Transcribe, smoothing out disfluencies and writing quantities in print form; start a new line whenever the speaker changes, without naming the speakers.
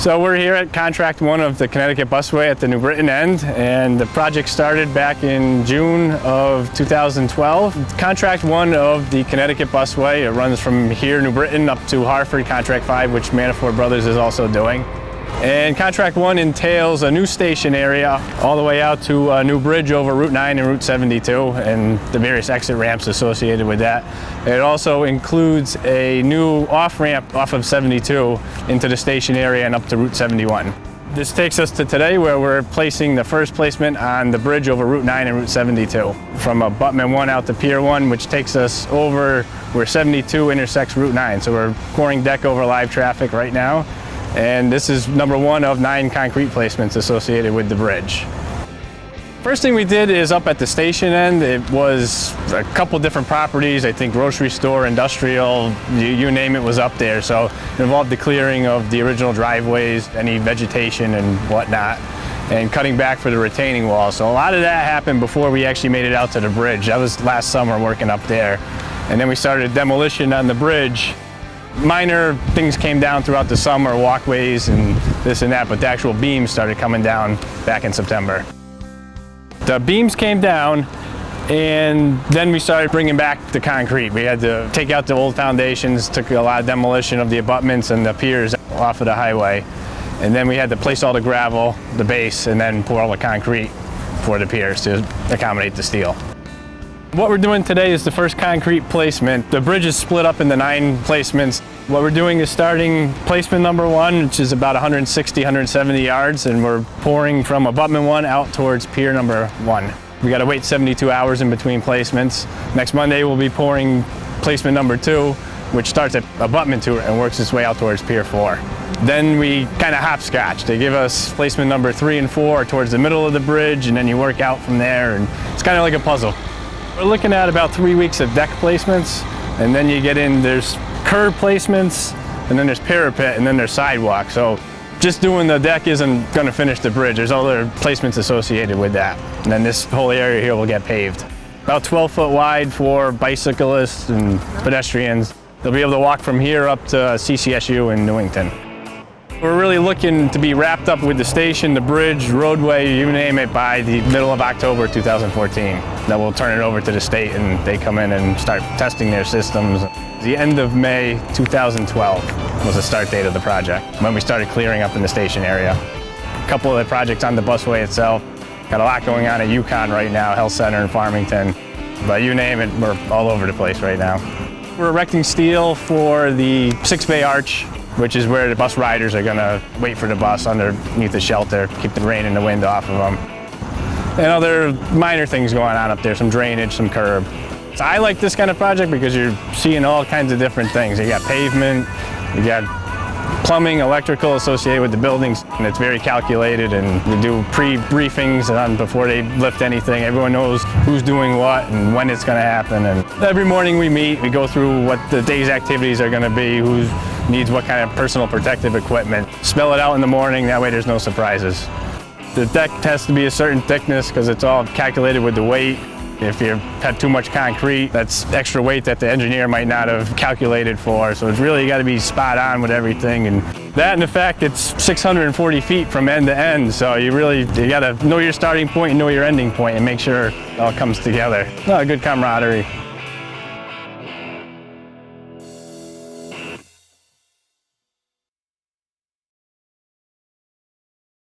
So we're here at contract one of the Connecticut Busway at the New Britain end, and the project started back in June of 2012. Contract one of the Connecticut Busway, it runs from here, New Britain, up to Hartford, contract 5, which Manafort Brothers is also doing. And contract one entails a new station area all the way out to a new bridge over Route 9 and Route 72 and the various exit ramps associated with that. It also includes a new off-ramp off of 72 into the station area and up to Route 71. This takes us to today, where we're placing the first placement on the bridge over Route 9 and Route 72. From abutment 1 out to Pier 1, which takes us over where 72 intersects Route 9. So we're pouring deck over live traffic right now. And this is number 1 of 9 concrete placements associated with the bridge. First thing we did is up at the station end. It was a couple different properties, I think grocery store, industrial, you name it was up there. So it involved the clearing of the original driveways, any vegetation and whatnot, and cutting back for the retaining wall. So a lot of that happened before we actually made it out to the bridge. That was last summer working up there. And then we started demolition on the bridge. Minor things came down throughout the summer, walkways and this and that, but the actual beams started coming down back in September. The beams came down, and then we started bringing back the concrete. We had to take out the old foundations, took a lot of demolition of the abutments and the piers off of the highway, and then we had to place all the gravel, the base, and then pour all the concrete for the piers to accommodate the steel. What we're doing today is the first concrete placement. The bridge is split up into 9 placements. What we're doing is starting placement number 1, which is about 160, 170 yards, and we're pouring from abutment 1 out towards pier number 1. We got to wait 72 hours in between placements. Next Monday we'll be pouring placement number 2, which starts at abutment 2 and works its way out towards pier 4. Then we kind of hopscotch. They give us placement number 3 and 4 towards the middle of the bridge, and then you work out from there, and it's kind of like a puzzle. We're looking at about 3 weeks of deck placements, and then you get in, there's curb placements, and then there's parapet, and then there's sidewalk. So just doing the deck isn't going to finish the bridge. There's other placements associated with that. And then this whole area here will get paved. About 12 foot wide for bicyclists and pedestrians. They'll be able to walk from here up to CCSU in Newington. We're really looking to be wrapped up with the station, the bridge, roadway, you name it, by the middle of October 2014. Then we'll turn it over to the state and they come in and start testing their systems. The end of May 2012 was the start date of the project, when we started clearing up in the station area. A couple of the projects on the busway itself. Got a lot going on at Yukon right now, Health Center in Farmington. But you name it, we're all over the place right now. We're erecting steel for the 6-bay arch, which is where the bus riders are going to wait for the bus underneath the shelter, keep the rain and the wind off of them. And other minor things going on up there, some drainage, some curb. So I like this kind of project because you're seeing all kinds of different things. You got pavement, you got plumbing, electrical associated with the buildings, and it's very calculated, and we do pre-briefings before they lift anything. Everyone knows who's doing what and when it's going to happen. And every morning we meet, we go through what the day's activities are going to be, who needs what kind of personal protective equipment. Spell it out in the morning, that way there's no surprises. The deck has to be a certain thickness because it's all calculated with the weight. If you had too much concrete, that's extra weight that the engineer might not have calculated for. So it's really got to be spot on with everything. And that, and the fact it's 640 feet from end to end. So you got to know your starting point and know your ending point and make sure it all comes together. A good camaraderie.